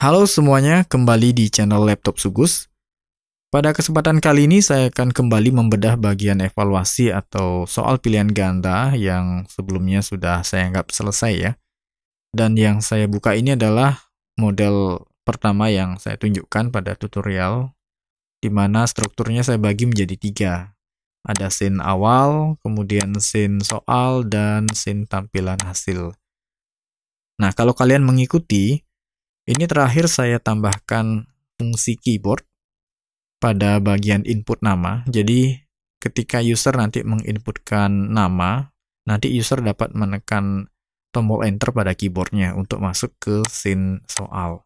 Halo semuanya, kembali di channel Laptop Sugus. Pada kesempatan kali ini saya akan kembali membedah bagian evaluasi atau soal pilihan ganda yang sebelumnya sudah saya anggap selesai ya. Dan yang saya buka ini adalah model pertama yang saya tunjukkan pada tutorial, di mana strukturnya saya bagi menjadi 3. Ada scene awal, kemudian scene soal, dan scene tampilan hasil. Nah, kalau kalian mengikuti, ini terakhir saya tambahkan fungsi keyboard pada bagian input nama. Jadi ketika user nanti menginputkan nama, nanti user dapat menekan tombol enter pada keyboardnya untuk masuk ke scene soal.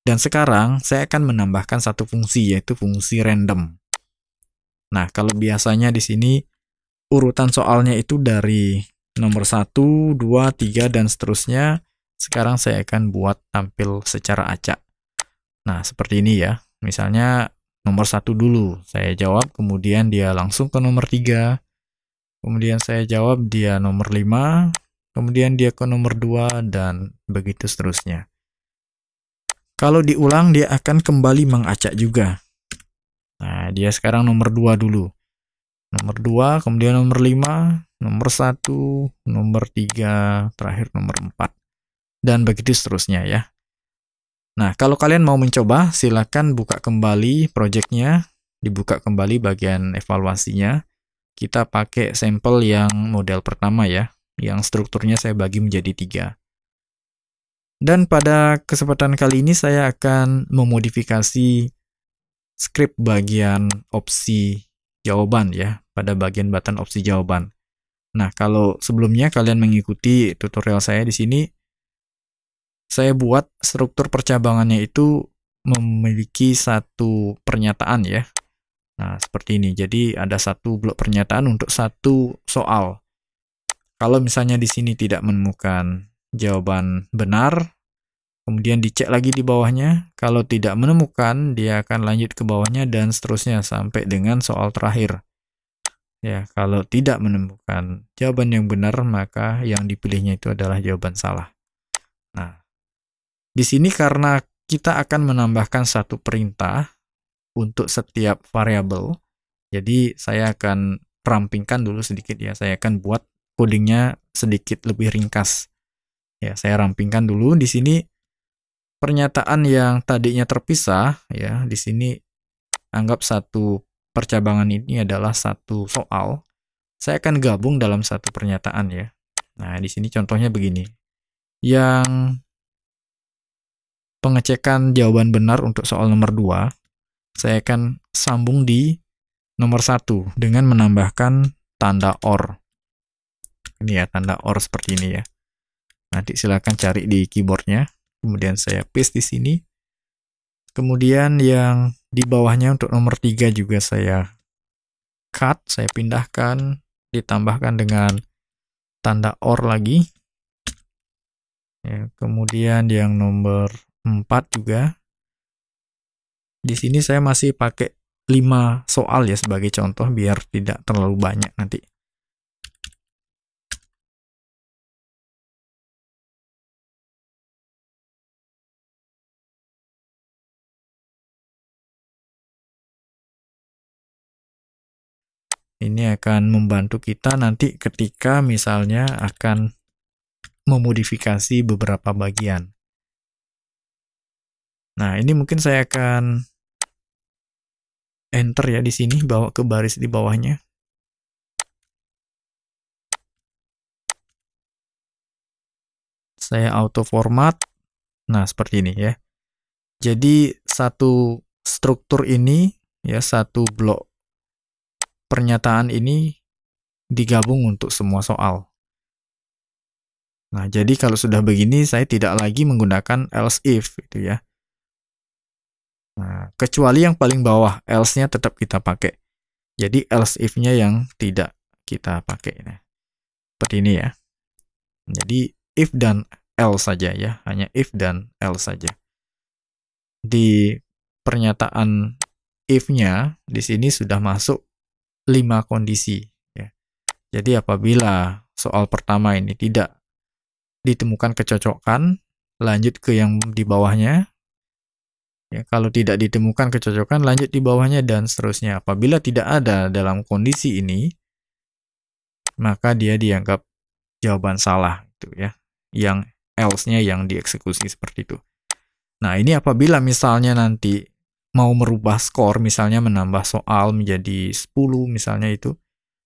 Dan sekarang saya akan menambahkan satu fungsi, yaitu fungsi random. Nah, kalau biasanya di sini urutan soalnya itu dari nomor 1, 2, 3, dan seterusnya. Sekarang saya akan buat tampil secara acak. Nah, seperti ini ya. Misalnya nomor 1 dulu, saya jawab, kemudian dia langsung ke nomor 3, kemudian saya jawab, dia nomor 5, kemudian dia ke nomor 2, dan begitu seterusnya. Kalau diulang, dia akan kembali mengacak juga. Nah, dia sekarang nomor 2 dulu. Nomor 2, kemudian nomor 5, nomor 1, nomor 3, terakhir nomor 4. Dan begitu seterusnya ya. Nah, kalau kalian mau mencoba, silakan buka kembali projectnya, dibuka kembali bagian evaluasinya. Kita pakai sampel yang model pertama ya, yang strukturnya saya bagi menjadi 3. Dan pada kesempatan kali ini saya akan memodifikasi script bagian opsi jawaban ya, pada bagian button opsi jawaban. Nah, kalau sebelumnya kalian mengikuti tutorial saya di sini, saya buat struktur percabangannya itu memiliki satu pernyataan ya. Nah, seperti ini. Jadi ada satu blok pernyataan untuk satu soal. Kalau misalnya di sini tidak menemukan jawaban benar, kemudian dicek lagi di bawahnya. Kalau tidak menemukan, dia akan lanjut ke bawahnya dan seterusnya sampai dengan soal terakhir. Ya, kalau tidak menemukan jawaban yang benar, maka yang dipilihnya itu adalah jawaban salah. Nah, di sini karena kita akan menambahkan satu perintah untuk setiap variabel, jadi saya akan rampingkan dulu sedikit ya. Saya akan buat codingnya sedikit lebih ringkas. Ya, saya rampingkan dulu. Di sini pernyataan yang tadinya terpisah ya, di sini anggap satu percabangan ini adalah satu soal. Saya akan gabung dalam satu pernyataan ya. Nah, di sini contohnya begini. Yang pengecekan jawaban benar untuk soal nomor 2, saya akan sambung di nomor 1 dengan menambahkan tanda OR. Ini ya, tanda OR seperti ini ya. Nanti silakan cari di keyboardnya. Kemudian saya paste di sini. Kemudian yang di bawahnya untuk nomor 3 juga saya cut, saya pindahkan, ditambahkan dengan tanda OR lagi. Ya, kemudian yang nomor 4 juga. Di sini saya masih pakai 5 soal ya sebagai contoh biar tidak terlalu banyak nanti. Ini akan membantu kita nanti ketika misalnya akan memodifikasi beberapa bagian. Nah, ini mungkin saya akan enter ya di sini, bawa ke baris di bawahnya. Saya auto format. Nah, seperti ini ya. Jadi satu struktur ini ya, satu blok pernyataan ini digabung untuk semua soal. Nah, jadi kalau sudah begini saya tidak lagi menggunakan else if gitu ya. Nah, kecuali yang paling bawah, else-nya tetap kita pakai. Jadi else if-nya yang tidak kita pakai. Nah, seperti ini ya. Jadi if dan else saja ya, hanya if dan else saja. Di pernyataan if-nya di sini sudah masuk 5 kondisi ya. Jadi apabila soal pertama ini tidak ditemukan kecocokan, lanjut ke yang di bawahnya. Ya, kalau tidak ditemukan kecocokan, lanjut di bawahnya dan seterusnya. Apabila tidak ada dalam kondisi ini, maka dia dianggap jawaban salah itu ya. Yang else-nya yang dieksekusi seperti itu. Nah, ini apabila misalnya nanti mau merubah skor, misalnya menambah soal menjadi 10 misalnya itu,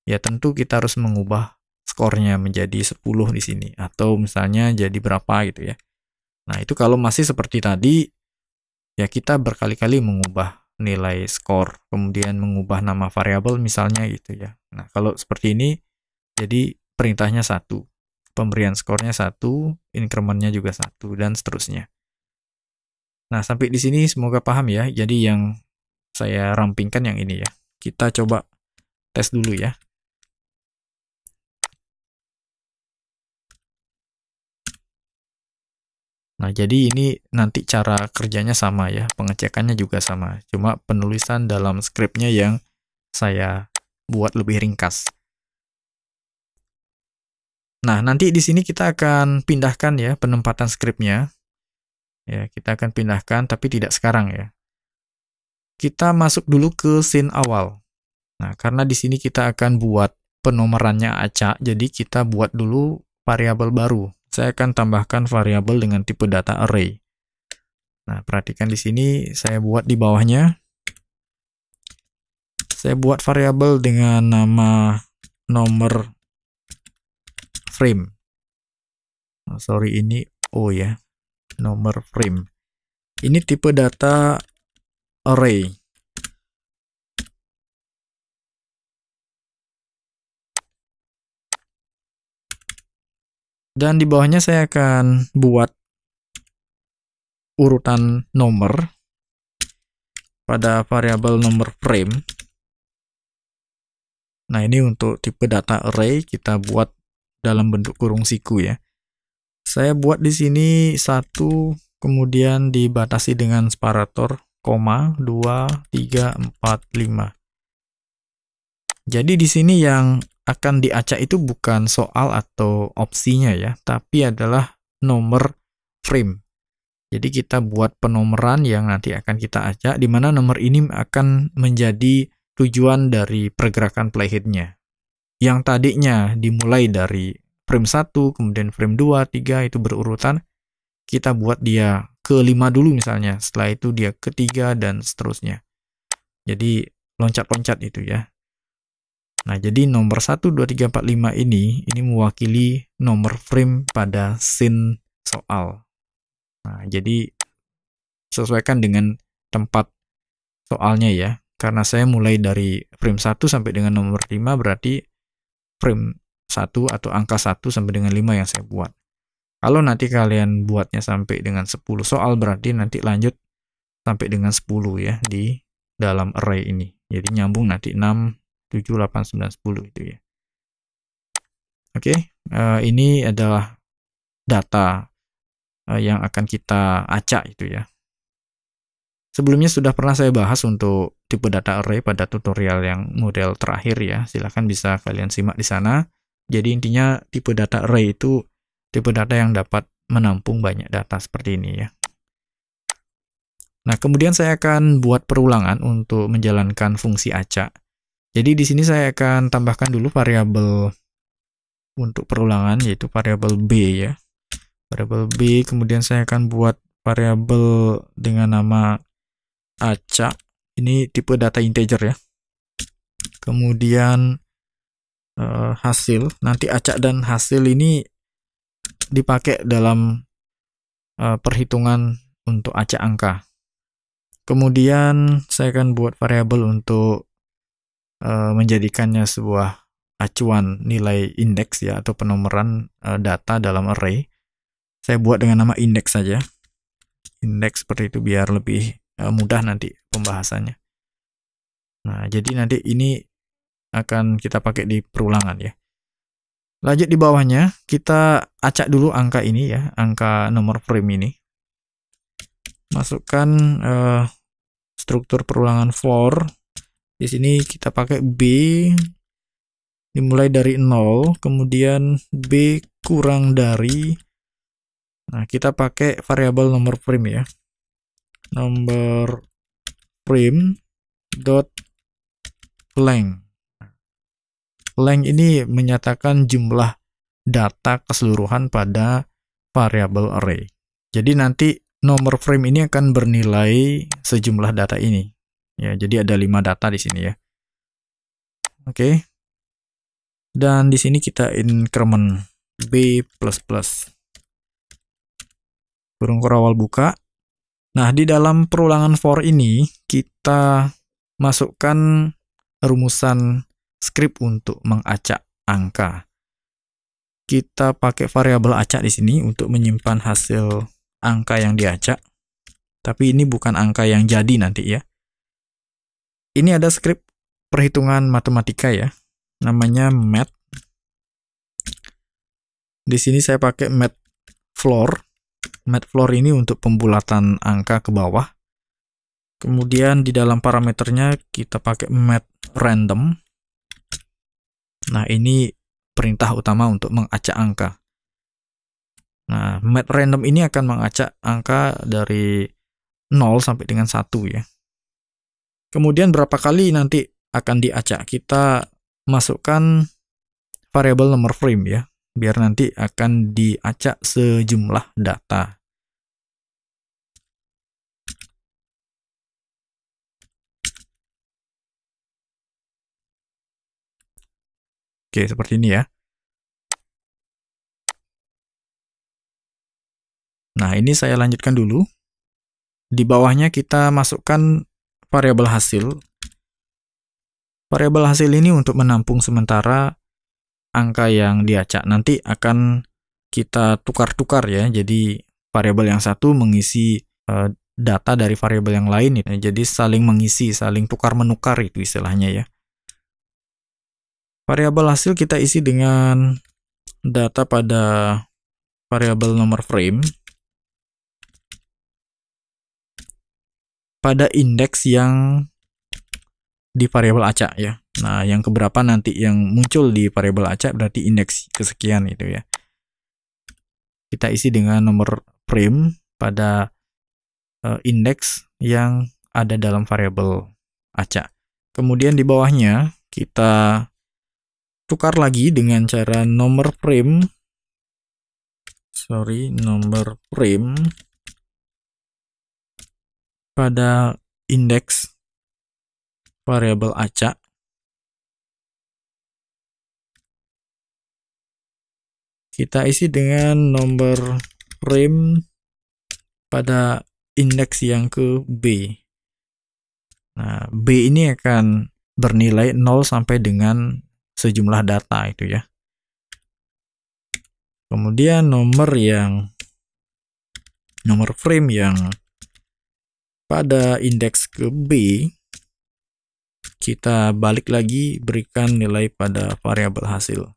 ya tentu kita harus mengubah skornya menjadi 10 di sini atau misalnya jadi berapa gitu ya. Nah, itu kalau masih seperti tadi, ya kita berkali-kali mengubah nilai skor, kemudian mengubah nama variabel misalnya gitu ya. Nah, kalau seperti ini, jadi perintahnya 1, pemberian skornya 1, incrementnya juga 1, dan seterusnya. Nah, sampai di sini semoga paham ya. Jadi yang saya rampingkan yang ini ya. Kita coba tes dulu ya. Nah, jadi ini nanti cara kerjanya sama ya, pengecekannya juga sama. Cuma penulisan dalam skripnya yang saya buat lebih ringkas. Nah, nanti di sini kita akan pindahkan ya penempatan skripnya. Ya, kita akan pindahkan tapi tidak sekarang ya. Kita masuk dulu ke scene awal. Nah, karena di sini kita akan buat penomorannya acak, jadi kita buat dulu variabel baru. Saya akan tambahkan variabel dengan tipe data array. Nah, perhatikan di sini saya buat di bawahnya. Saya buat variabel dengan nama nomor frame. Oh, sorry, ini O ya, nomor frame. Ini tipe data array. Dan di bawahnya saya akan buat urutan nomor pada variabel nomor frame. Nah, ini untuk tipe data array kita buat dalam bentuk kurung siku ya. Saya buat di sini 1, kemudian dibatasi dengan separator, koma, 2, 3, 4, 5. Jadi di sini yang akan diacak itu bukan soal atau opsinya ya, tapi adalah nomor frame. Jadi kita buat penomoran yang nanti akan kita acak, di mana nomor ini akan menjadi tujuan dari pergerakan playhead-nya. Yang tadinya dimulai dari frame 1, kemudian frame 2, 3, itu berurutan, kita buat dia ke 5 dulu misalnya, setelah itu dia ke 3, dan seterusnya. Jadi loncat-loncat itu ya. Nah, jadi nomor 1, 2, 3, 4, 5 ini mewakili nomor frame pada scene soal. Nah, jadi sesuaikan dengan tempat soalnya ya. Karena saya mulai dari frame 1 sampai dengan nomor 5, berarti frame 1 atau angka 1 sampai dengan 5 yang saya buat. Kalau nanti kalian buatnya sampai dengan 10 soal, berarti nanti lanjut sampai dengan 10 ya di dalam array ini. Jadi nyambung nanti 6, 7, 8, 9, 10 itu ya. Oke, ini adalah data yang akan kita acak itu ya. Sebelumnya sudah pernah saya bahas untuk tipe data array pada tutorial yang model terakhir ya. Silahkan bisa kalian simak di sana. Jadi intinya tipe data array itu tipe data yang dapat menampung banyak data seperti ini ya. Nah, kemudian saya akan buat perulangan untuk menjalankan fungsi acak. Jadi di sini saya akan tambahkan dulu variabel untuk perulangan, yaitu variabel B ya. Variabel B, kemudian saya akan buat variabel dengan nama acak. Ini tipe data integer ya. Kemudian hasil, nanti acak dan hasil ini dipakai dalam perhitungan untuk acak angka. Kemudian saya akan buat variabel untuk menjadikannya sebuah acuan nilai indeks ya, atau penomoran data dalam array. Saya buat dengan nama indeks saja. Indeks seperti itu biar lebih mudah nanti pembahasannya. Nah, jadi nanti ini akan kita pakai di perulangan ya. Lanjut di bawahnya, kita acak dulu angka ini ya, angka nomor frame ini. Masukkan struktur perulangan for. Di sini kita pakai B dimulai dari 0, kemudian B kurang dari Nah, kita pakai variabel nomor frame ya. Nomor frame dot length. Length ini menyatakan jumlah data keseluruhan pada variabel array. Jadi nanti nomor frame ini akan bernilai sejumlah data ini. Ya, jadi ada 5 data di sini ya. Oke. Dan di sini kita increment b++. Kurung awal buka. Nah, di dalam perulangan for ini kita masukkan rumusan script untuk mengacak angka. Kita pakai variabel acak di sini untuk menyimpan hasil angka yang diacak. Tapi ini bukan angka yang jadi nanti ya. Ini ada script perhitungan matematika ya. Namanya math. Di sini saya pakai mathfloor. Mathfloor ini untuk pembulatan angka ke bawah. Kemudian di dalam parameternya kita pakai mathrandom. Nah, ini perintah utama untuk mengacak angka. Nah, mathrandom ini akan mengacak angka dari 0 sampai dengan 1 ya. Kemudian berapa kali nanti akan diacak? Kita masukkan variabel nomor frame ya, biar nanti akan diacak sejumlah data. Oke, seperti ini ya. Nah, ini saya lanjutkan dulu. Di bawahnya kita masukkan variabel hasil. Variabel hasil ini untuk menampung sementara angka yang diacak. Nanti akan kita tukar-tukar ya. Jadi variabel yang satu mengisi data dari variabel yang lain. Jadi saling mengisi, saling tukar-menukar itu istilahnya ya. Variabel hasil kita isi dengan data pada variabel nomor frame pada indeks yang di variabel acak ya. Nah, yang keberapa nanti yang muncul di variabel acak berarti indeks kesekian itu ya. Kita isi dengan nomor frame pada indeks yang ada dalam variabel acak. Kemudian di bawahnya kita tukar lagi dengan cara nomor frame pada indeks variabel acak. Kita isi dengan nomor frame pada indeks yang ke B. Nah, B ini akan bernilai 0 sampai dengan sejumlah data itu ya. Kemudian nomor frame yang pada indeks ke B, kita balik lagi berikan nilai pada variabel hasil.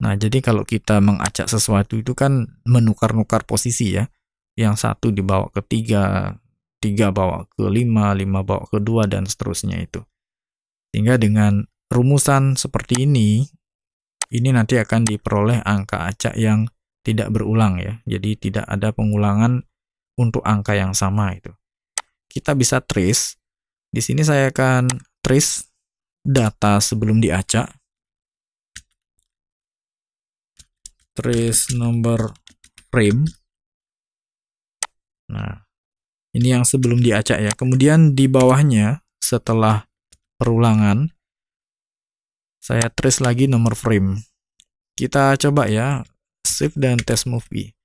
Nah, jadi kalau kita mengacak sesuatu itu kan menukar-nukar posisi ya. Yang satu dibawa ke 3, 3 bawa ke 5, 5 bawa ke 2, dan seterusnya itu. Sehingga dengan rumusan seperti ini nanti akan diperoleh angka acak yang tidak berulang ya. Jadi tidak ada pengulangan untuk angka yang sama itu. Kita bisa trace. Di sini saya akan trace data sebelum diacak. Trace nomor frame. Nah, ini yang sebelum diacak ya. Kemudian di bawahnya setelah perulangan saya trace lagi nomor frame. Kita coba ya, shift dan test movie.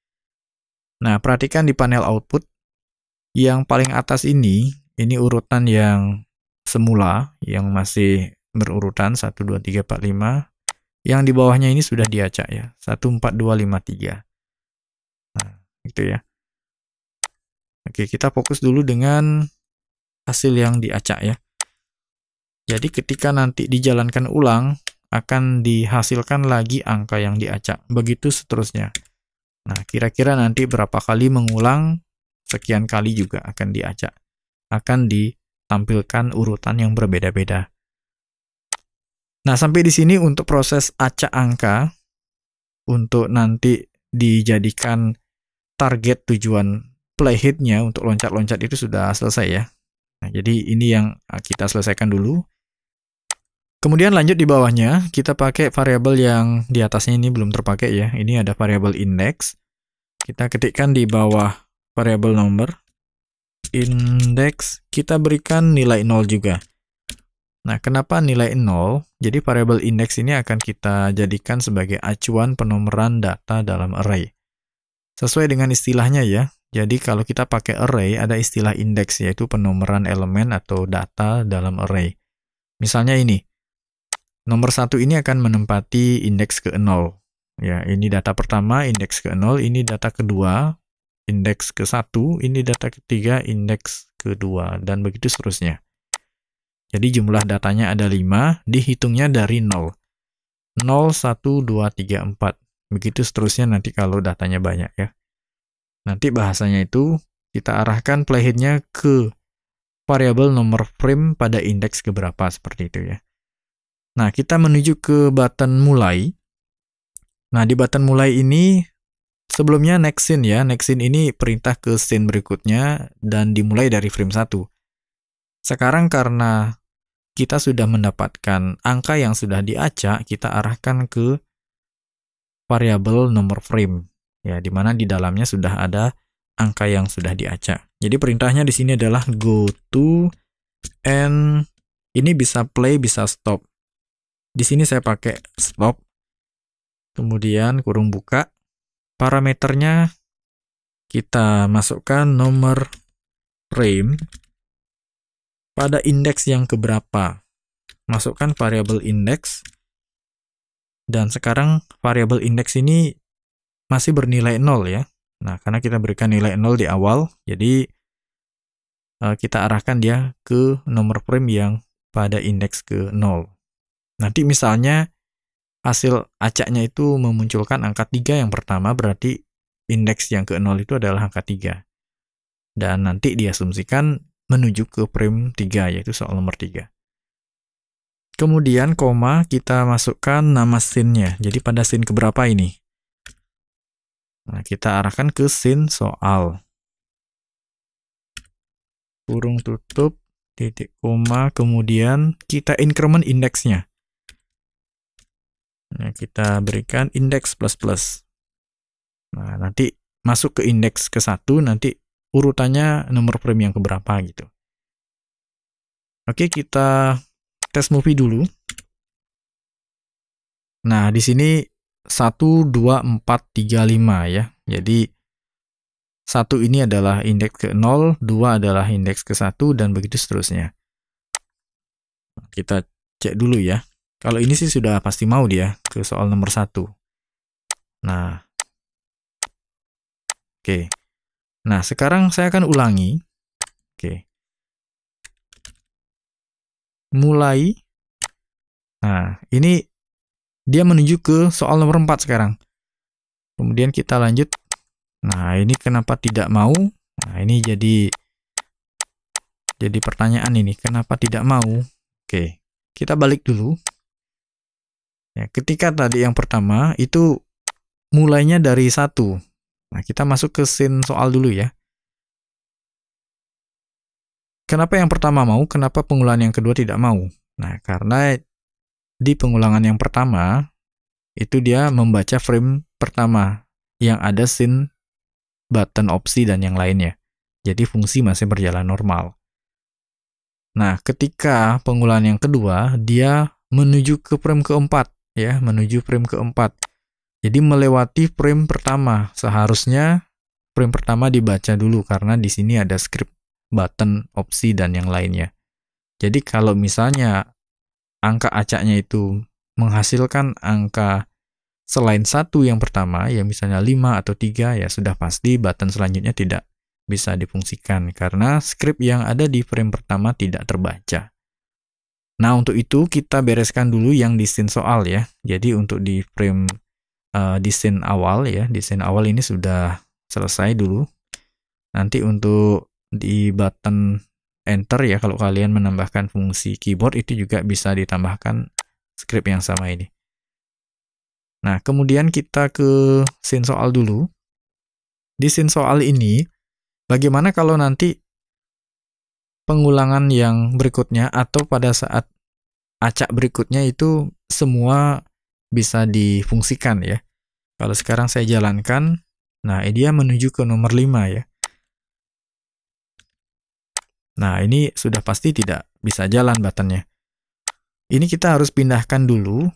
Nah, perhatikan di panel output, yang paling atas ini urutan yang semula, yang masih berurutan 1, 2, 3, 4, 5. Yang di bawahnya ini sudah diacak ya, 1, 4, 2, 5, 3. Nah, itu ya. Oke, kita fokus dulu dengan hasil yang diacak ya. Jadi ketika nanti dijalankan ulang, akan dihasilkan lagi angka yang diacak. Begitu seterusnya. Nah, kira-kira nanti berapa kali mengulang, sekian kali juga akan diacak. Akan ditampilkan urutan yang berbeda-beda. Nah, sampai di sini untuk proses acak angka, untuk nanti dijadikan target tujuan playhead-nya untuk loncat-loncat itu sudah selesai ya. Nah, jadi ini yang kita selesaikan dulu. Kemudian lanjut di bawahnya, kita pakai variabel yang di atasnya ini belum terpakai ya. Ini ada variabel index. Kita ketikkan di bawah variabel number, index, kita berikan nilai 0 juga. Nah, kenapa nilai 0? Jadi variabel index ini akan kita jadikan sebagai acuan penomoran data dalam array. Sesuai dengan istilahnya ya. Jadi kalau kita pakai array, ada istilah index, yaitu penomoran elemen atau data dalam array. Misalnya ini. Nomor 1 ini akan menempati indeks ke-0. Ya, ini data pertama, indeks ke-0, ini data kedua, indeks ke-1, ini data ketiga, indeks kedua, dan begitu seterusnya. Jadi jumlah datanya ada 5, dihitungnya dari 0. 0, 1, 2, 3, 4. Begitu seterusnya nanti kalau datanya banyak ya. Nanti bahasanya itu kita arahkan playhead-nya ke variabel nomor frame pada indeks keberapa, seperti itu ya. Nah, kita menuju ke button mulai. Nah, di button mulai ini sebelumnya next scene ya. Next scene ini perintah ke scene berikutnya dan dimulai dari frame 1. Sekarang karena kita sudah mendapatkan angka yang sudah diacak, kita arahkan ke variabel nomor frame. Ya, di mana di dalamnya sudah ada angka yang sudah diacak. Jadi perintahnya di sini adalah go to and ini bisa play, bisa stop. Di sini saya pakai stop, kemudian kurung buka, parameternya kita masukkan nomor frame pada indeks yang keberapa. Masukkan variabel indeks, dan sekarang variabel indeks ini masih bernilai 0 ya. Nah, karena kita berikan nilai 0 di awal, jadi kita arahkan dia ke nomor frame yang pada indeks ke 0. Nanti misalnya hasil acaknya itu memunculkan angka 3 yang pertama, berarti indeks yang ke-0 itu adalah angka 3. Dan nanti diasumsikan menuju ke frame 3, yaitu soal nomor 3. Kemudian koma, kita masukkan nama scene-nya. Jadi pada scene keberapa ini? Nah, kita arahkan ke scene soal. Kurung tutup, titik koma, kemudian kita increment indeksnya. Nah, kita berikan indeks plus. Nah, nanti masuk ke indeks ke-1, nanti urutannya nomor frame yang keberapa gitu. Oke, kita tes movie dulu. Nah, di sini 1, 2, 4, 3, 5 ya. Jadi 1 ini adalah indeks ke-0, 2 adalah indeks ke-1, dan begitu seterusnya. Kita cek dulu ya. Kalau ini sih sudah pasti mau dia ke soal nomor 1. Nah, oke. Nah, sekarang saya akan ulangi. Oke. Mulai. Nah, ini dia menuju ke soal nomor 4 sekarang. Kemudian kita lanjut. Nah, ini kenapa tidak mau? Nah, ini jadi pertanyaan ini. Kenapa tidak mau? Oke, kita balik dulu. Ya, ketika tadi yang pertama itu mulainya dari 1. Nah, kita masuk ke scene soal dulu ya. Kenapa yang pertama mau? Kenapa pengulangan yang kedua tidak mau? Nah, karena di pengulangan yang pertama itu dia membaca frame pertama yang ada scene, button, opsi, dan yang lainnya. Jadi fungsi masih berjalan normal. Nah, ketika pengulangan yang kedua, dia menuju ke frame keempat. Ya, menuju frame keempat. Jadi melewati frame pertama. Seharusnya frame pertama dibaca dulu karena di sini ada script, button, opsi, dan yang lainnya. Jadi kalau misalnya angka acaknya itu menghasilkan angka selain 1 yang pertama, ya misalnya 5 atau 3, ya sudah pasti button selanjutnya tidak bisa difungsikan karena script yang ada di frame pertama tidak terbaca. Nah, untuk itu kita bereskan dulu yang di scene soal ya. Jadi untuk di frame di scene awal ya, di scene awal ini sudah selesai dulu. Nanti untuk di button enter ya, kalau kalian menambahkan fungsi keyboard itu juga bisa ditambahkan script yang sama ini. Nah, kemudian kita ke scene soal dulu. di scene soal ini, bagaimana kalau nanti pengulangan yang berikutnya atau pada saat acak berikutnya itu semua bisa difungsikan ya. Kalau sekarang saya jalankan, nah dia menuju ke nomor 5 ya. Nah ini sudah pasti tidak bisa jalan buttonnya. Ini kita harus pindahkan dulu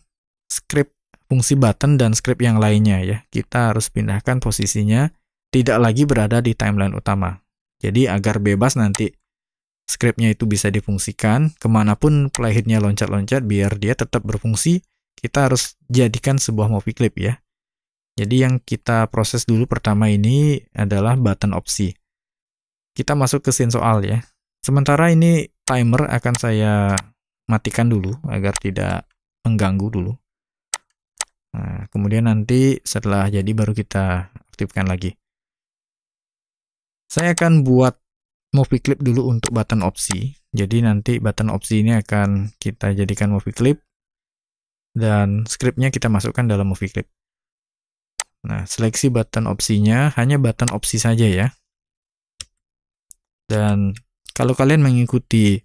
script fungsi button dan script yang lainnya ya. Kita harus pindahkan posisinya, tidak lagi berada di timeline utama. Jadi agar bebas nanti scriptnya itu bisa difungsikan, kemanapun playheadnya loncat-loncat biar dia tetap berfungsi, kita harus jadikan sebuah movie clip ya. Jadi yang kita proses dulu pertama ini adalah button opsi. Kita masuk ke scene soal ya. Sementara ini timer akan saya matikan dulu agar tidak mengganggu dulu. Nah, kemudian nanti setelah jadi baru kita aktifkan lagi. Saya akan buat movie clip dulu untuk button opsi. Jadi nanti button opsi ini akan kita jadikan movie clip dan scriptnya kita masukkan dalam movie clip. Nah, seleksi button opsinya hanya button opsi saja ya. Dan kalau kalian mengikuti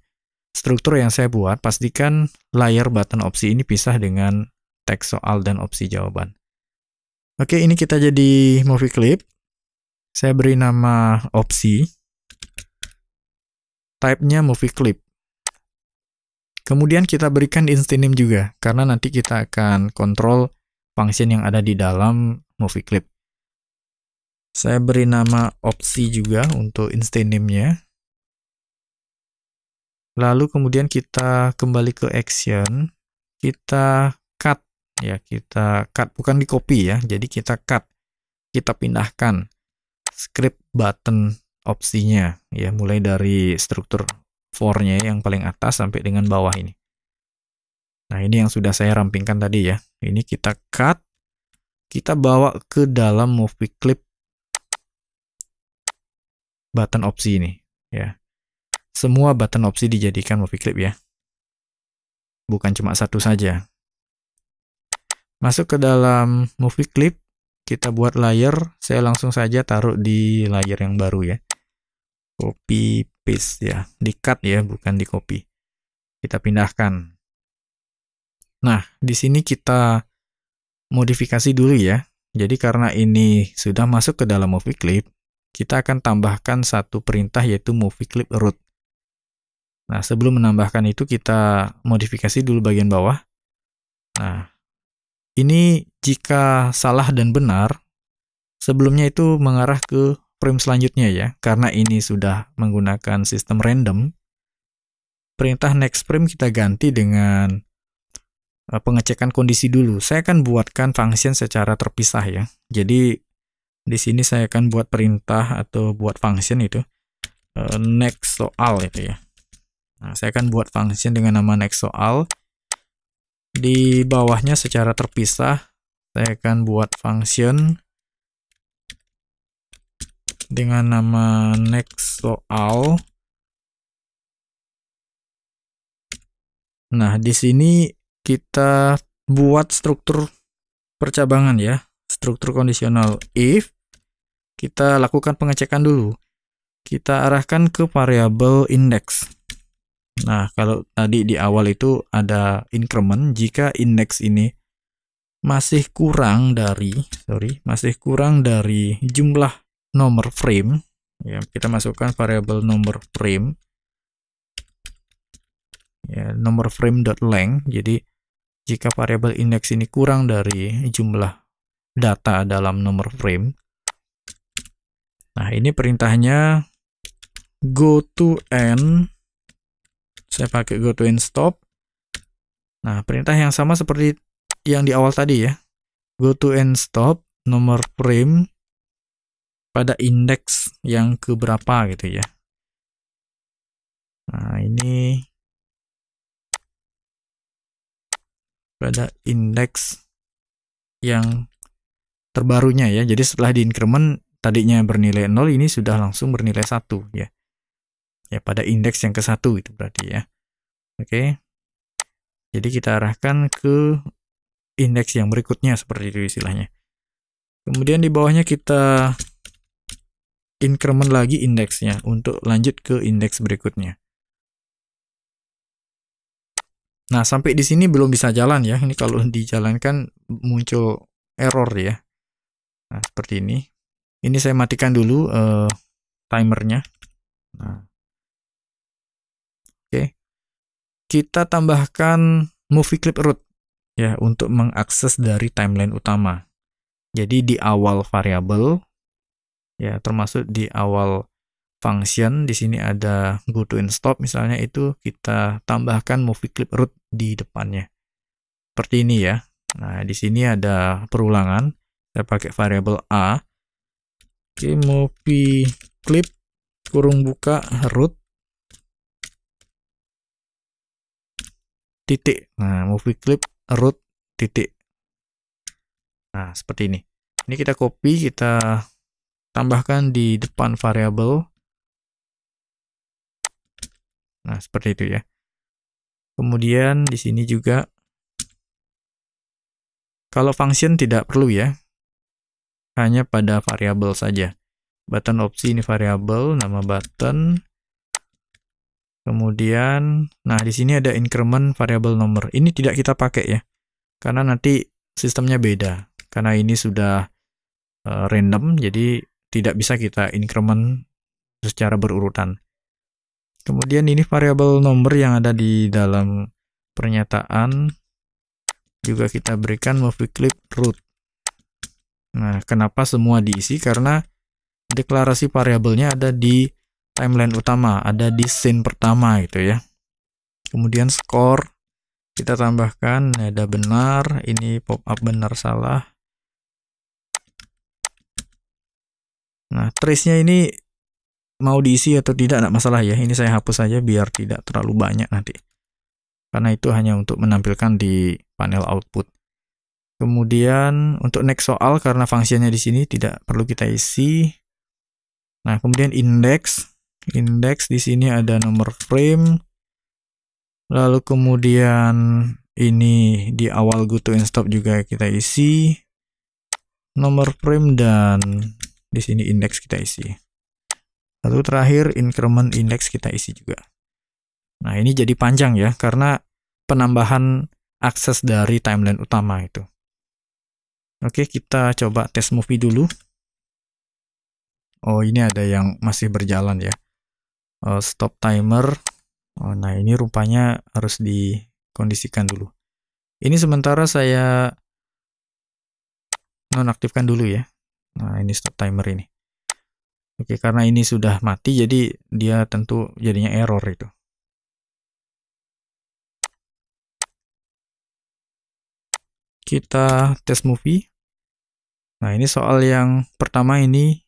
struktur yang saya buat, pastikan layar button opsi ini pisah dengan teks soal dan opsi jawaban. Oke, ini kita jadi movie clip. Saya beri nama opsi. Type-nya movie clip. Kemudian kita berikan instance name juga, karena nanti kita akan kontrol function yang ada di dalam movie clip. Saya beri nama opsi juga untuk instance name-nya. Lalu kemudian kita kembali ke action, kita cut ya, kita cut bukan di copy ya. Jadi kita cut. Kita pindahkan script button opsinya ya, mulai dari struktur for-nya yang paling atas sampai dengan bawah ini. Nah, ini yang sudah saya rampingkan tadi ya. Ini kita cut, kita bawa ke dalam movie clip button opsi ini ya. Semua button opsi dijadikan movie clip ya. Bukan cuma satu saja. Masuk ke dalam movie clip, kita buat layer, saya langsung saja taruh di layer yang baru ya. Copy paste ya, di-cut ya, bukan di-copy. Kita pindahkan. Nah, di sini kita modifikasi dulu ya. Jadi karena ini sudah masuk ke dalam movie clip, kita akan tambahkan satu perintah yaitu movie clip root. Nah, sebelum menambahkan itu kita modifikasi dulu bagian bawah. Nah, ini jika salah dan benar, sebelumnya itu mengarah ke frame selanjutnya ya. Karena ini sudah menggunakan sistem random, perintah next frame kita ganti dengan pengecekan kondisi dulu. Saya akan buatkan function secara terpisah ya. Jadi di sini saya akan buat perintah atau buat function itu next soal itu ya. Nah, saya akan buat function dengan nama next soal. Di bawahnya secara terpisah, saya akan buat function dengan nama next soal. Nah, di sini kita buat struktur percabangan ya, struktur kondisional if. Kita lakukan pengecekan dulu. Kita arahkan ke variabel index. Nah, kalau tadi di awal itu ada increment, jika index ini masih kurang dari jumlah nomor frame, ya, kita masukkan variabel nomor frame, ya, nomor frame.length. Jadi jika variabel index ini kurang dari jumlah data dalam nomor frame, nah ini perintahnya go to end. Saya pakai go to end stop. Nah, perintah yang sama seperti yang di awal tadi ya. Go to end stop nomor frame pada indeks yang keberapa gitu ya. Nah, ini pada indeks yang terbarunya ya. Jadi setelah di increment tadinya bernilai 0, ini sudah langsung bernilai 1 ya. Ya, pada indeks yang ke-1 itu berarti ya. Oke. Jadi kita arahkan ke indeks yang berikutnya seperti itu istilahnya. Kemudian di bawahnya kita increment lagi indeksnya untuk lanjut ke indeks berikutnya. Nah, sampai di sini belum bisa jalan ya. Ini kalau dijalankan muncul error ya. Nah, seperti ini. Ini saya matikan dulu timernya. Nah, oke. Kita tambahkan movie clip root ya untuk mengakses dari timeline utama. Jadi di awal variabel ya, termasuk di awal function, di sini ada go to and stop misalnya, itu kita tambahkan movie clip root di depannya. Seperti ini ya. Nah, di sini ada perulangan. Saya pakai variabel a. Oke, movie clip kurung buka root titik. Nah, movie clip root titik. Nah, seperti ini. Ini kita copy, kita tambahkan di depan variabel. Nah, seperti itu ya. Kemudian di sini juga, kalau function tidak perlu ya, hanya pada variabel saja. Button opsi ini variabel, nama button. Kemudian, nah di sini ada increment variabel nomor. Ini tidak kita pakai ya, karena nanti sistemnya beda. Karena ini sudah random, jadi tidak bisa kita increment secara berurutan. Kemudian ini variabel nomor yang ada di dalam pernyataan juga kita berikan movie clip root. Nah, kenapa semua diisi? Karena deklarasi variabelnya ada di timeline utama, ada di scene pertama gitu ya. Kemudian score kita tambahkan, ada benar, ini pop up benar salah. Nah, trace-nya ini mau diisi atau tidak masalah ya. Ini saya hapus saja biar tidak terlalu banyak nanti. Karena itu hanya untuk menampilkan di panel output. Kemudian untuk next soal, karena fungsinya di sini tidak perlu kita isi. Nah, kemudian index di sini ada nomor frame. Lalu kemudian ini di awal go to and stop juga kita isi nomor frame, dan di sini index kita isi. Lalu terakhir increment index kita isi juga. Nah, ini jadi panjang ya karena penambahan akses dari timeline utama itu. Oke, kita coba tes movie dulu. Oh, ini ada yang masih berjalan ya. Stop timer. Oh, nah ini rupanya harus dikondisikan dulu. Ini sementara saya nonaktifkan dulu ya. Nah, ini stop timer ini. Oke, karena ini sudah mati, jadi dia tentu jadinya error itu. Kita tes movie. Nah, ini soal yang pertama ini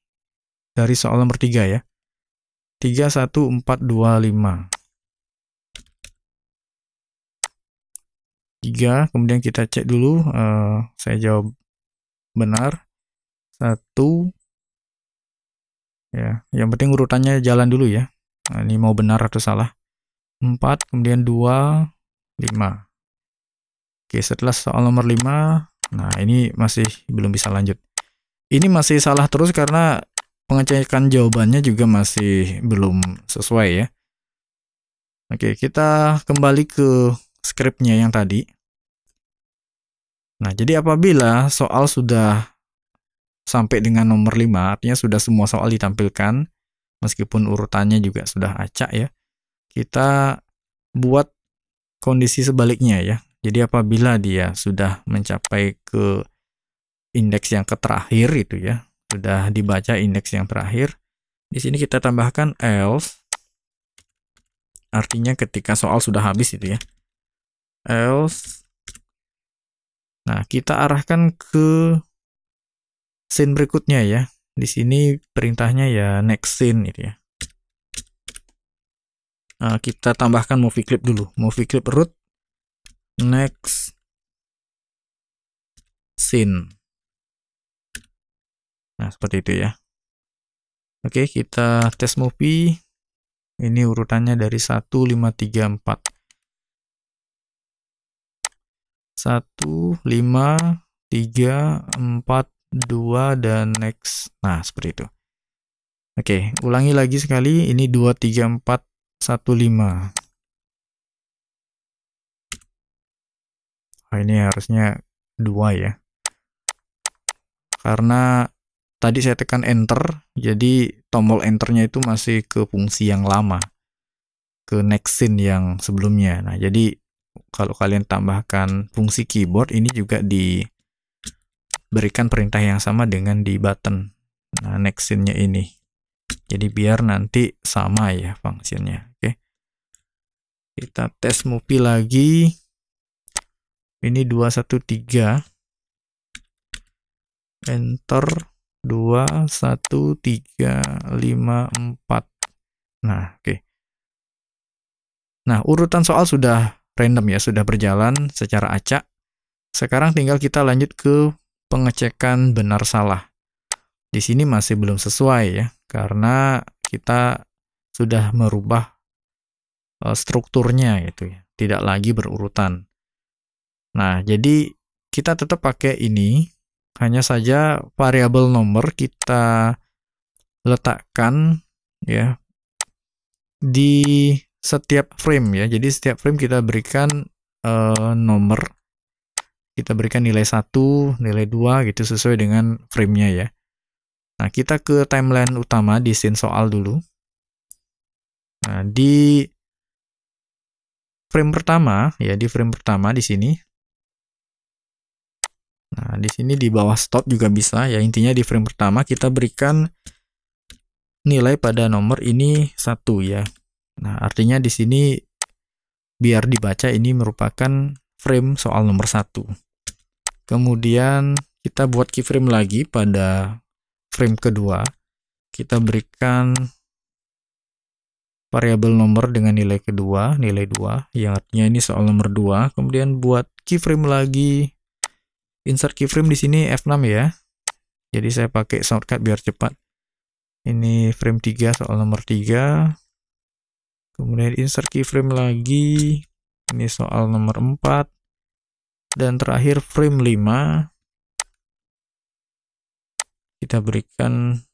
dari soal nomor 3 ya. 3, 1, 4, 2, 5. 3, kemudian kita cek dulu, saya jawab benar. 1, ya, yang penting urutannya jalan dulu ya. Nah, ini mau benar atau salah. 4, kemudian 2, 5. Oke, setelah soal nomor 5, nah ini masih belum bisa lanjut. Ini masih salah terus karena pengecekan jawabannya juga masih belum sesuai ya. Oke, kita kembali ke skripnya yang tadi. Nah, jadi apabila soal sudah sampai dengan nomor 5, artinya sudah semua soal ditampilkan, meskipun urutannya juga sudah acak ya, kita buat kondisi sebaliknya ya. Jadi apabila dia sudah mencapai ke indeks yang terakhir itu ya, sudah dibaca indeks yang terakhir, di sini kita tambahkan else, artinya ketika soal sudah habis itu ya. Else. Nah, kita arahkan ke scene berikutnya ya. Di sini perintahnya ya next scene itu ya. Nah, kita tambahkan movie clip dulu. Movie clip root next scene. Nah, seperti itu ya. Oke, kita tes movie. Ini urutannya dari 1, 5, 3, 4. 1, 5, 3, 4, 2, dan next. Nah, seperti itu. Oke, ulangi lagi sekali. Ini 2, 3, 4, 1, 5. Ini harusnya 2 ya. Karena tadi saya tekan enter, jadi tombol enternya itu masih ke fungsi yang lama, ke next scene yang sebelumnya. Nah, jadi kalau kalian tambahkan fungsi keyboard, ini juga diberikan perintah yang sama dengan di button. Nah, next scene-nya ini. Jadi biar nanti sama ya fungsinya. Oke. Kita tes movie lagi. Ini 213. Enter 2, 1, 3, 5, 4. Nah, oke. Nah, urutan soal sudah random ya, sudah berjalan secara acak. Sekarang tinggal kita lanjut ke pengecekan benar salah. Di sini masih belum sesuai ya, karena kita sudah merubah strukturnya gitu ya, tidak lagi berurutan. Nah, jadi kita tetap pakai ini, hanya saja variabel nomor kita letakkan ya di setiap frame ya. Jadi setiap frame kita berikan nomor, kita berikan nilai 1, nilai 2 gitu sesuai dengan framenya ya. Nah, kita ke timeline utama di scene soal dulu. Nah, di frame pertama ya, di frame pertama di sini. Nah, di sini di bawah stop juga bisa ya. Intinya di frame pertama kita berikan nilai pada nomor ini 1 ya. Nah, artinya di sini biar dibaca ini merupakan frame soal nomor 1. Kemudian kita buat keyframe lagi pada frame kedua. Kita berikan variabel nomor dengan nilai kedua, nilai 2, yang artinya ini soal nomor 2. Kemudian buat keyframe lagi. Insert keyframe di sini F6 ya. Jadi saya pakai shortcut biar cepat. Ini frame 3 soal nomor 3. Kemudian insert keyframe lagi. Ini soal nomor 4. Dan terakhir frame 5. Kita berikan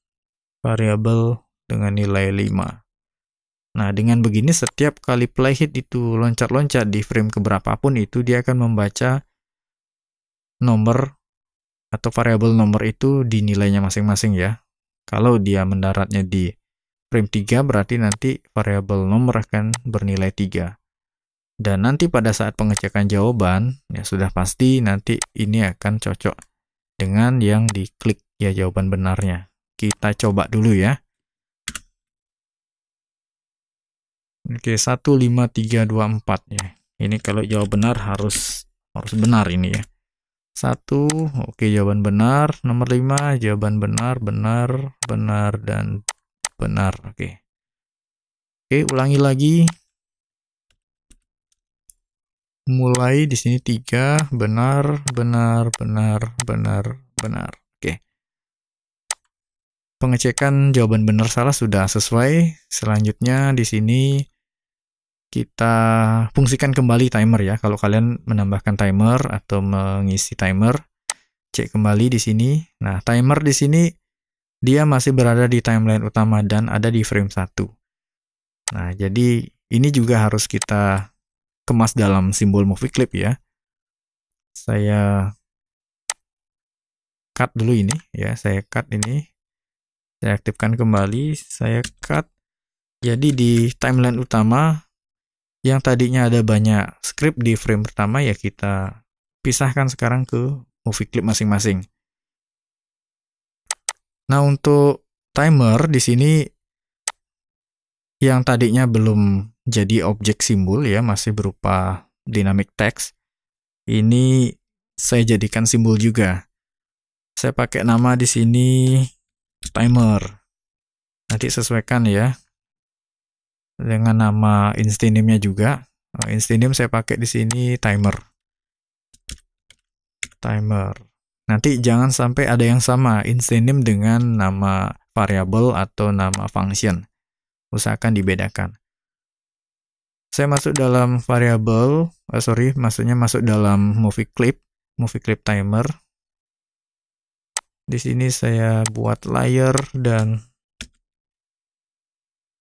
variabel dengan nilai 5. Nah, dengan begini setiap kali playhead itu loncat-loncat di frame keberapapun itu dia akan membaca nomor atau variabel nomor itu di nilainya masing-masing ya. Kalau dia mendaratnya di frame 3 berarti nanti variabel nomor akan bernilai 3. Dan nanti pada saat pengecekan jawaban ya sudah pasti nanti ini akan cocok dengan yang diklik ya jawaban benarnya. Kita coba dulu ya. Oke, 1, 5, 3, 2, 4 ya. Ini kalau jawab benar harus benar ini ya. 1, oke jawaban benar. Nomor 5, jawaban benar, benar, benar, dan benar. Oke. Oke, ulangi lagi. Mulai di sini 3, benar, benar, benar, benar, benar. Oke. Pengecekan jawaban benar salah sudah sesuai. Selanjutnya di sini kita fungsikan kembali timer ya. Kalau kalian menambahkan timer atau mengisi timer, cek kembali di sini. Nah, timer di sini dia masih berada di timeline utama dan ada di frame 1. Nah, jadi ini juga harus kita kemas dalam simbol movie clip ya. Saya cut dulu ini ya, saya cut ini. Saya aktifkan kembali, saya cut. Jadi di timeline utama yang tadinya ada banyak script di frame pertama ya kita pisahkan sekarang ke movie clip masing-masing. Nah, untuk timer di sini yang tadinya belum jadi objek simbol ya, masih berupa dynamic text. Ini saya jadikan simbol juga. Saya pakai nama di sini timer. Nanti sesuaikan ya dengan nama instance name-nya juga. Instance name saya pakai di sini timer. Timer. Nanti jangan sampai ada yang sama instance name dengan nama variabel atau nama function. Usahakan dibedakan. Saya masuk dalam variabel, maksudnya masuk dalam movie clip timer. Di sini saya buat layer dan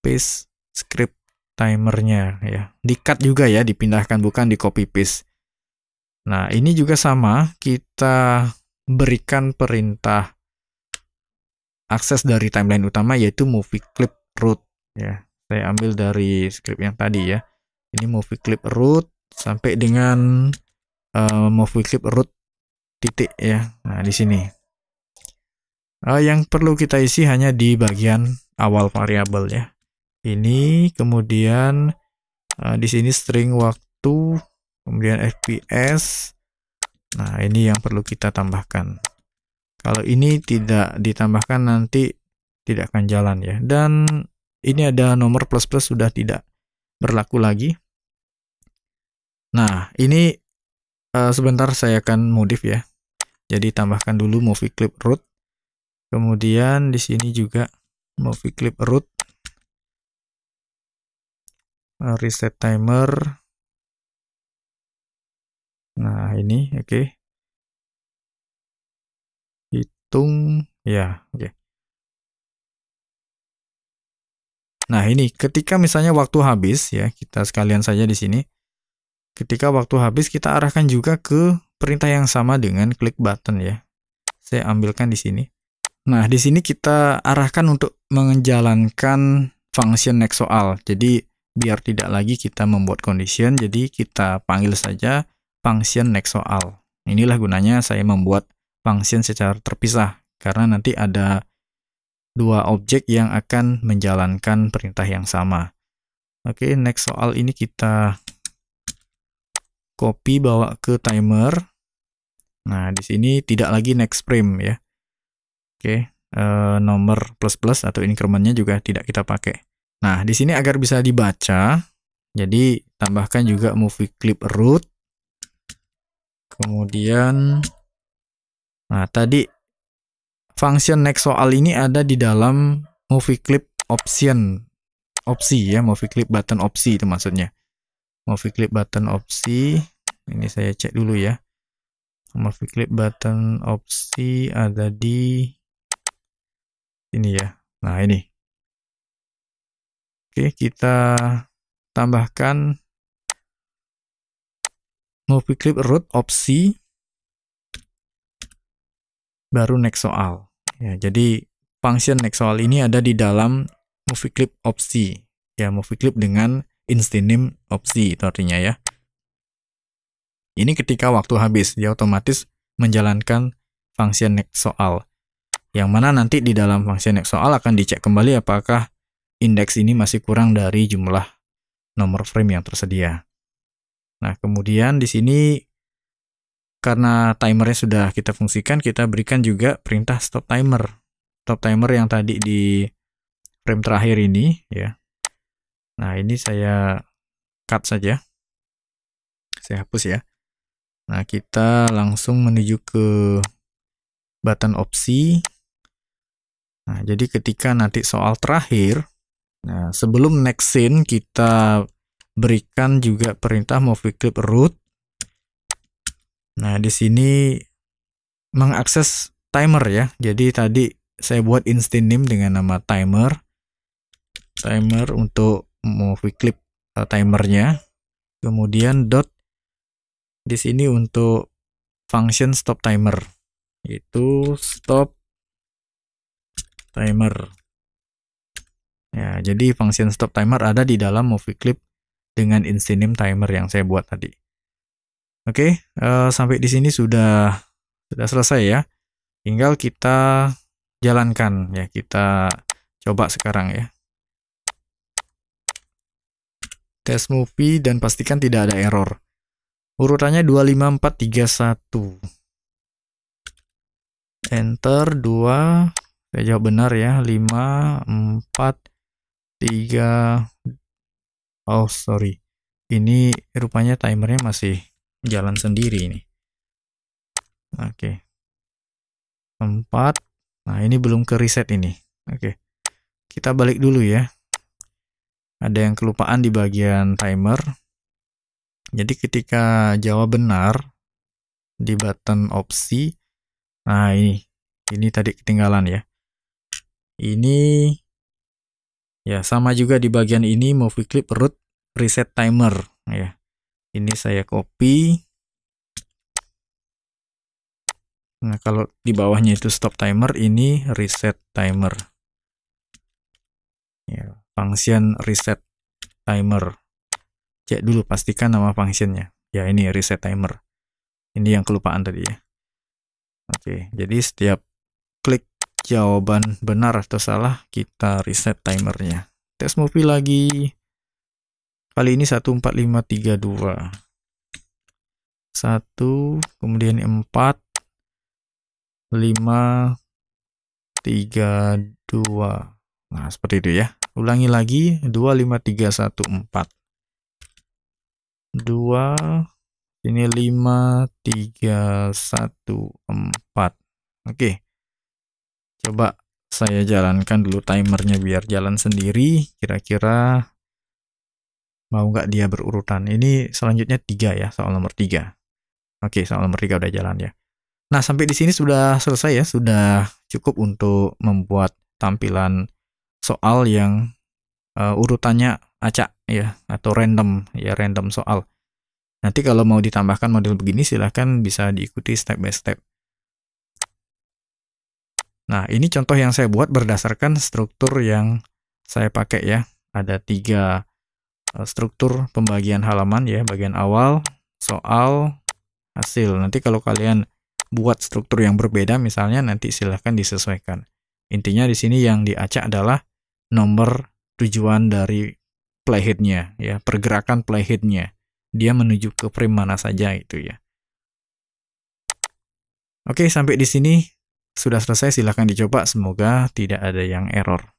paste script timernya ya. Di-cut juga ya, dipindahkan, bukan di copy paste. Nah, ini juga sama, kita berikan perintah akses dari timeline utama yaitu movie clip root ya. Saya ambil dari script yang tadi ya. Ini movie clip root sampai dengan movie clip root titik ya. Nah, di sini. Yang perlu kita isi hanya di bagian awal variabel ya. Ini kemudian di sini string waktu, kemudian FPS. Nah, ini yang perlu kita tambahkan. Kalau ini tidak ditambahkan nanti tidak akan jalan ya. Dan ini ada nomor plus-plus sudah tidak berlaku lagi. Nah, ini sebentar saya akan modif ya. Jadi tambahkan dulu movie clip root. Kemudian di sini juga movie clip root. Reset timer. Nah, ini oke. Hitung ya, oke. Nah, ini ketika misalnya waktu habis ya, kita sekalian saja di sini. Ketika waktu habis kita arahkan juga ke perintah yang sama dengan klik button ya. Saya ambilkan di sini. Nah, di sini kita arahkan untuk menjalankan function next soal. Jadi biar tidak lagi kita membuat condition, jadi kita panggil saja function next soal. Inilah gunanya saya membuat function secara terpisah, karena nanti ada dua objek yang akan menjalankan perintah yang sama. Oke, next soal ini kita copy bawa ke timer. Nah, di sini tidak lagi next frame ya. Oke, nomor plus-plus atau incrementnya juga tidak kita pakai. Nah, di sini agar bisa dibaca, jadi tambahkan juga movie clip root. Kemudian, nah tadi function next soal ini ada di dalam movie clip opsi ya, movie clip button opsi itu maksudnya. Movie clip button opsi, ini saya cek dulu ya. Movie clip button opsi ada di ini ya. Nah, ini. Oke, kita tambahkan movie clip root opsi baru next soal. Ya, jadi function next soal ini ada di dalam movie clip opsi. Ya, movie clip dengan instant name opsi itu artinya ya. Ini ketika waktu habis, dia otomatis menjalankan function next soal. Yang mana nanti di dalam function next soal akan dicek kembali apakah indeks ini masih kurang dari jumlah nomor frame yang tersedia. Nah, kemudian di sini karena timernya sudah kita fungsikan, kita berikan juga perintah stop timer. Stop timer yang tadi di frame terakhir ini ya. Nah, ini saya cut saja. Saya hapus ya. Nah, kita langsung menuju ke button opsi. Nah, jadi ketika nanti soal terakhir, nah sebelum next scene kita berikan juga perintah movie clip root. Nah, di sini mengakses timer ya. Jadi tadi saya buat instant name dengan nama timer. Timer untuk movie clip timernya. Kemudian dot di sini untuk function stop timer, yaitu stop timer. Ya, jadi function stop timer ada di dalam movie clip dengan instant name timer yang saya buat tadi. Oke, sampai di sini sudah selesai ya. Tinggal kita jalankan ya, kita coba sekarang ya. Tes movie dan pastikan tidak ada error. Urutannya 25431. Enter 2. Saya jawab benar ya. 5 4 3. Oh, sorry. Ini rupanya timernya masih jalan sendiri ini. Oke. 4. Nah, ini belum ke reset ini. Oke. Kita balik dulu ya. Ada yang kelupaan di bagian timer. Jadi ketika jawab benar di button opsi, nah ini tadi ketinggalan ya. Ini Ya, sama juga di bagian ini movie clip root reset timer ya. Ini saya copy. Nah, kalau di bawahnya itu stop timer, ini reset timer. Ya, function reset timer. Cek dulu pastikan nama functionnya. Ya, ini reset timer. Ini yang kelupaan tadi ya. Oke, jadi setiap klik jawaban benar atau salah, kita reset timernya. Tes movie lagi. Kali ini 14532. 1, kemudian 4, 5, 3, 2. Nah, seperti itu ya. Ulangi lagi, 2, 5, 3, 1, 4. 2, ini 5, 3, 1, 4. Oke. Coba saya jalankan dulu timernya biar jalan sendiri. Kira-kira mau nggak dia berurutan. Ini selanjutnya 3 ya, soal nomor 3. Oke, soal nomor 3 udah jalan ya. Nah, sampai di sini sudah selesai ya. Sudah cukup untuk membuat tampilan soal yang urutannya acak ya, atau random ya, random soal. Nanti kalau mau ditambahkan model begini silahkan bisa diikuti step by step. Nah, ini contoh yang saya buat berdasarkan struktur yang saya pakai ya. Ada 3 struktur pembagian halaman ya, bagian awal, soal, hasil. Nanti kalau kalian buat struktur yang berbeda misalnya, nanti silahkan disesuaikan. Intinya di sini yang diacak adalah nomor tujuan dari playhead-nya ya, pergerakan playhead-nya. Dia menuju ke frame mana saja itu ya. Oke, sampai di sini sudah selesai, silahkan dicoba, semoga tidak ada yang error.